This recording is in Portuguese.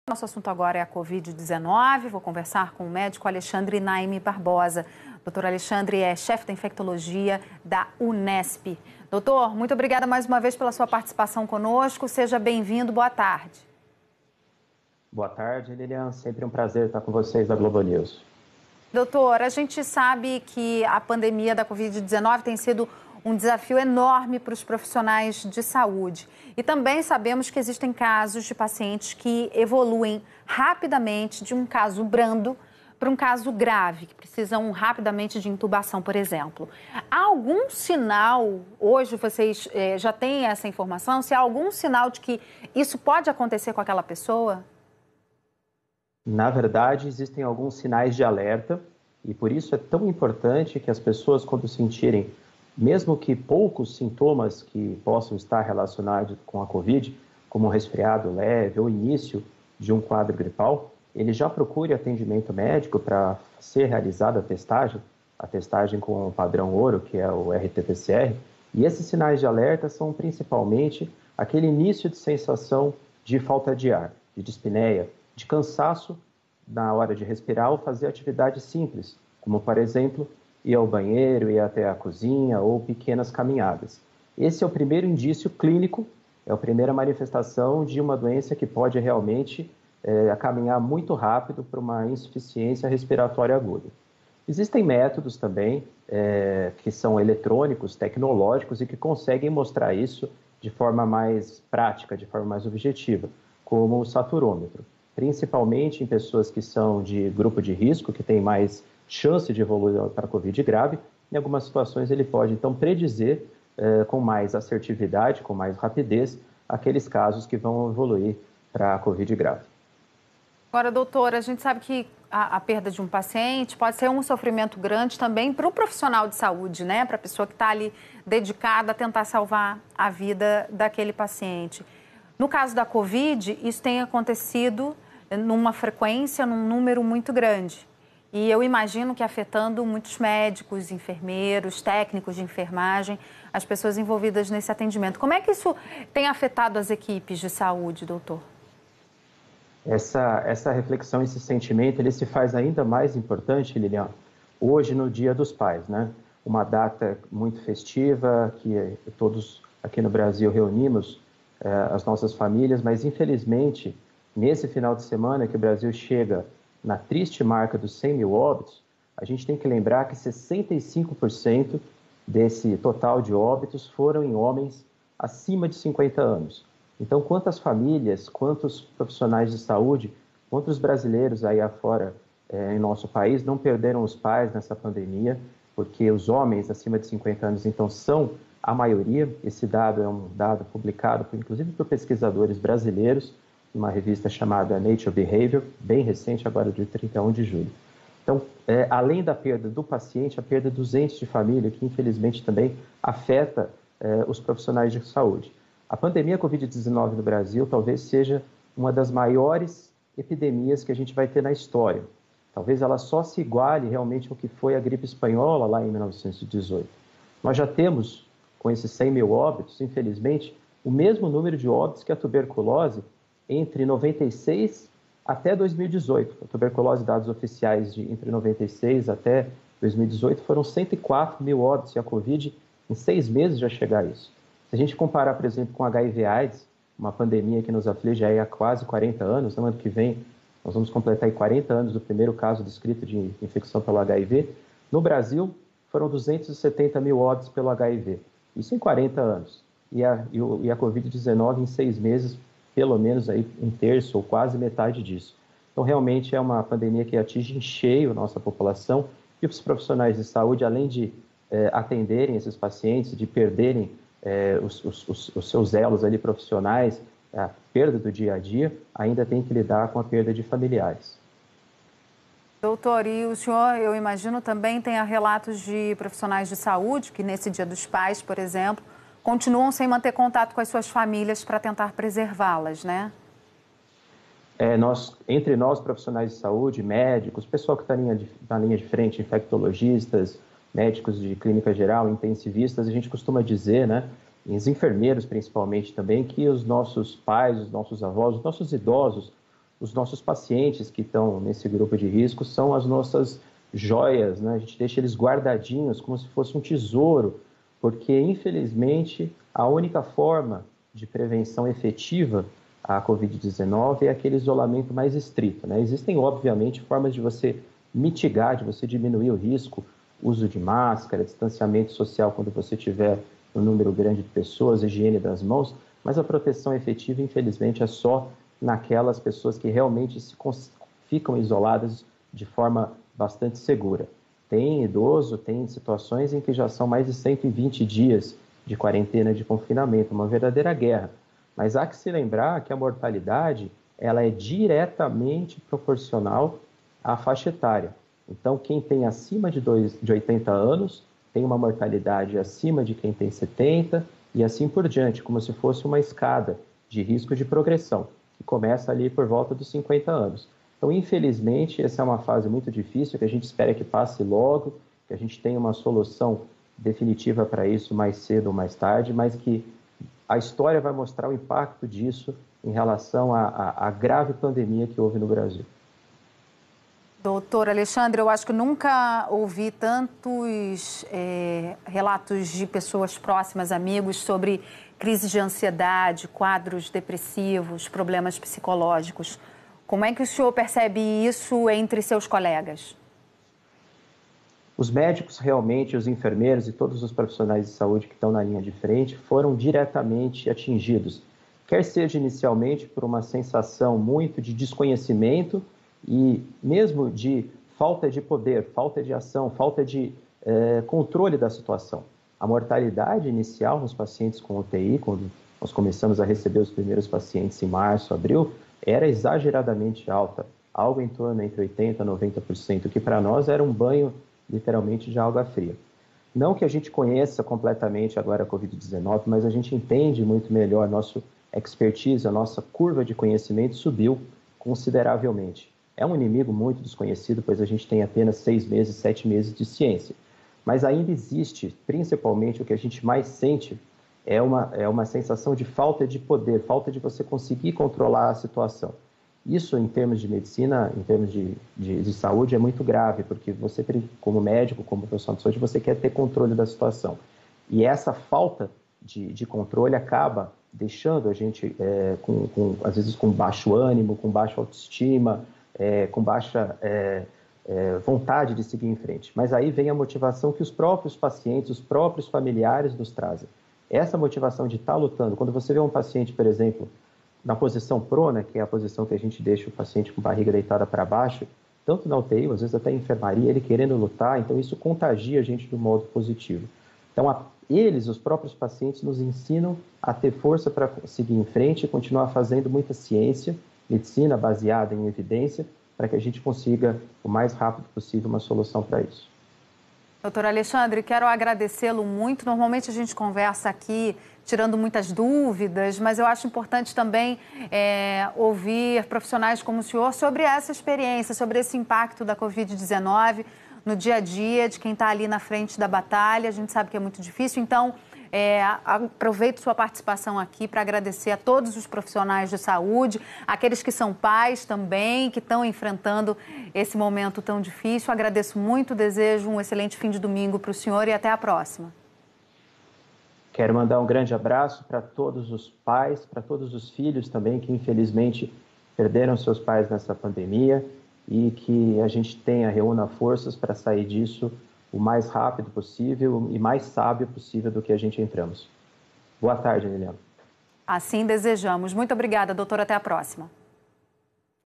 Nosso assunto agora é a Covid-19. Vou conversar com o médico Alexandre Naime Barbosa. Doutor Alexandre é chefe da infectologia da Unesp. Doutor, muito obrigada mais uma vez pela sua participação conosco. Seja bem-vindo. Boa tarde. Boa tarde, Lilian. Sempre um prazer estar com vocês da Globo News. Doutor, a gente sabe que a pandemia da Covid-19 tem sido um desafio enorme para os profissionais de saúde. E também sabemos que existem casos de pacientes que evoluem rapidamente de um caso brando para um caso grave, que precisam rapidamente de intubação, por exemplo. Há algum sinal, hoje vocês já têm essa informação, se há algum sinal de que isso pode acontecer com aquela pessoa? Na verdade, existem alguns sinais de alerta e por isso é tão importante que as pessoas, quando sentirem mesmo que poucos sintomas que possam estar relacionados com a Covid, como um resfriado leve ou início de um quadro gripal, ele já procure atendimento médico para ser realizada a testagem com o padrão ouro, que é o RT-PCR. E esses sinais de alerta são principalmente aquele início de sensação de falta de ar, de dispneia, de cansaço na hora de respirar ou fazer atividades simples, como, por exemplo, ir ao banheiro, ir até a cozinha ou pequenas caminhadas. Esse é o primeiro indício clínico, é a primeira manifestação de uma doença que pode realmente caminhar muito rápido para uma insuficiência respiratória aguda. Existem métodos também que são eletrônicos, tecnológicos e que conseguem mostrar isso de forma mais prática, de forma mais objetiva, como o saturômetro, principalmente em pessoas que são de grupo de risco, que têm mais chance de evoluir para a Covid grave. Em algumas situações ele pode então predizer com mais assertividade, com mais rapidez, aqueles casos que vão evoluir para a Covid grave. Agora, doutora, a gente sabe que a perda de um paciente pode ser um sofrimento grande também para o profissional de saúde, né? Para a pessoa que está ali dedicada a tentar salvar a vida daquele paciente. No caso da Covid, isso tem acontecido numa frequência, num número muito grande. E eu imagino que afetando muitos médicos, enfermeiros, técnicos de enfermagem, as pessoas envolvidas nesse atendimento. Como é que isso tem afetado as equipes de saúde, doutor? Essa reflexão, esse sentimento, ele se faz ainda mais importante, Lilian, hoje no Dia dos Pais, né? Uma data muito festiva, que todos aqui no Brasil reunimos as nossas famílias, mas infelizmente, nesse final de semana que o Brasil chega na triste marca dos 100 mil óbitos, a gente tem que lembrar que 65% desse total de óbitos foram em homens acima de 50 anos. Então, quantas famílias, quantos profissionais de saúde, quantos brasileiros aí afora em nosso país não perderam os pais nessa pandemia, porque os homens acima de 50 anos, então, são a maioria. Esse dado é um dado publicado, inclusive, por pesquisadores brasileiros, uma revista chamada Nature Behavior, bem recente, agora de 31 de julho. Então, além da perda do paciente, a perda dos entes de família, que infelizmente também afeta os profissionais de saúde. A pandemia Covid-19 no Brasil talvez seja uma das maiores epidemias que a gente vai ter na história. Talvez ela só se iguale realmente ao que foi a gripe espanhola lá em 1918. Nós já temos, com esses 100 mil óbitos, infelizmente, o mesmo número de óbitos que a tuberculose entre 96 até 2018. A tuberculose, dados oficiais de entre 96 até 2018, foram 104 mil óbitos e a Covid, em 6 meses, já chega a isso. Se a gente comparar, por exemplo, com HIV/AIDS, uma pandemia que nos aflige aí há quase 40 anos, no ano que vem nós vamos completar aí 40 anos do primeiro caso descrito de infecção pelo HIV, no Brasil foram 270 mil óbitos pelo HIV, isso em 40 anos. E a Covid-19 em 6 meses, pelo menos aí um terço ou quase metade disso. Então, realmente é uma pandemia que atinge em cheio a nossa população e os profissionais de saúde, além de atenderem esses pacientes, de perderem os seus elos ali profissionais, a perda do dia a dia, ainda tem que lidar com a perda de familiares. Doutor, e o senhor, eu imagino, também tenha relatos de profissionais de saúde que nesse Dia dos Pais, por exemplo, continuam sem manter contato com as suas famílias para tentar preservá-las, né? Entre nós, profissionais de saúde, médicos, pessoal que está na linha de frente, infectologistas, médicos de clínica geral, intensivistas, a gente costuma dizer, né, e os enfermeiros principalmente também, que os nossos pais, os nossos avós, os nossos idosos, os nossos pacientes que estão nesse grupo de risco são as nossas joias, né? A gente deixa eles guardadinhos como se fosse um tesouro, porque, infelizmente, a única forma de prevenção efetiva à Covid-19 é aquele isolamento mais estrito, né? Existem, obviamente, formas de você mitigar, de você diminuir o risco, uso de máscara, distanciamento social quando você tiver um número grande de pessoas, higiene das mãos, mas a proteção efetiva, infelizmente, é só naquelas pessoas que realmente ficam isoladas de forma bastante segura. Tem idoso, tem situações em que já são mais de 120 dias de quarentena, de confinamento, uma verdadeira guerra. Mas há que se lembrar que a mortalidade ela é diretamente proporcional à faixa etária. Então, quem tem acima de 80 anos tem uma mortalidade acima de quem tem 70 e assim por diante, como se fosse uma escada de risco de progressão, que começa ali por volta dos 50 anos. Então, infelizmente, essa é uma fase muito difícil, que a gente espera que passe logo, que a gente tenha uma solução definitiva para isso mais cedo ou mais tarde, mas que a história vai mostrar o impacto disso em relação à grave pandemia que houve no Brasil. Doutor Alexandre, eu acho que nunca ouvi tantos relatos de pessoas próximas, amigos, sobre crises de ansiedade, quadros depressivos, problemas psicológicos. Como é que o senhor percebe isso entre seus colegas? Os médicos realmente, os enfermeiros e todos os profissionais de saúde que estão na linha de frente foram diretamente atingidos, quer seja inicialmente por uma sensação muito de desconhecimento e mesmo de falta de poder, falta de ação, falta de controle da situação. A mortalidade inicial nos pacientes com UTI, quando nós começamos a receber os primeiros pacientes em março, abril, era exageradamente alta, algo em torno entre 80% e 90%, que para nós era um banho literalmente de água fria. Não que a gente conheça completamente agora a Covid-19, mas a gente entende muito melhor, nosso expertise, a nossa curva de conhecimento subiu consideravelmente. É um inimigo muito desconhecido, pois a gente tem apenas 6 meses, 7 meses de ciência. Mas ainda existe, principalmente o que a gente mais sente, é uma sensação de falta de poder, falta de você conseguir controlar a situação. Isso, em termos de medicina, em termos de saúde, é muito grave, porque você, como médico, como profissional de saúde, você quer ter controle da situação. E essa falta de controle acaba deixando a gente, às vezes, com baixo ânimo, com baixa autoestima, com baixa vontade de seguir em frente. Mas aí vem a motivação que os próprios pacientes, os próprios familiares nos trazem. Essa motivação de estar lutando. Quando você vê um paciente, por exemplo, na posição prona, que é a posição que a gente deixa o paciente com barriga deitada para baixo, tanto na UTI, às vezes até em enfermaria, ele querendo lutar, então isso contagia a gente do modo positivo. Então, eles, os próprios pacientes, nos ensinam a ter força para seguir em frente e continuar fazendo muita ciência, medicina baseada em evidência, para que a gente consiga, o mais rápido possível, uma solução para isso. Doutor Alexandre, quero agradecê-lo muito. Normalmente a gente conversa aqui tirando muitas dúvidas, mas eu acho importante também ouvir profissionais como o senhor sobre essa experiência, sobre esse impacto da Covid-19 no dia a dia de quem está ali na frente da batalha. A gente sabe que é muito difícil, então aproveito sua participação aqui para agradecer a todos os profissionais de saúde, aqueles que são pais também, que estão enfrentando esse momento tão difícil. Agradeço muito, desejo um excelente fim de domingo para o senhor e até a próxima. Quero mandar um grande abraço para todos os pais, para todos os filhos também, que infelizmente perderam seus pais nessa pandemia e que a gente reúna forças para sair disso o mais rápido possível e mais sábio possível do que a gente entramos. Boa tarde, Liliana. Assim desejamos. Muito obrigada, doutora. Até a próxima.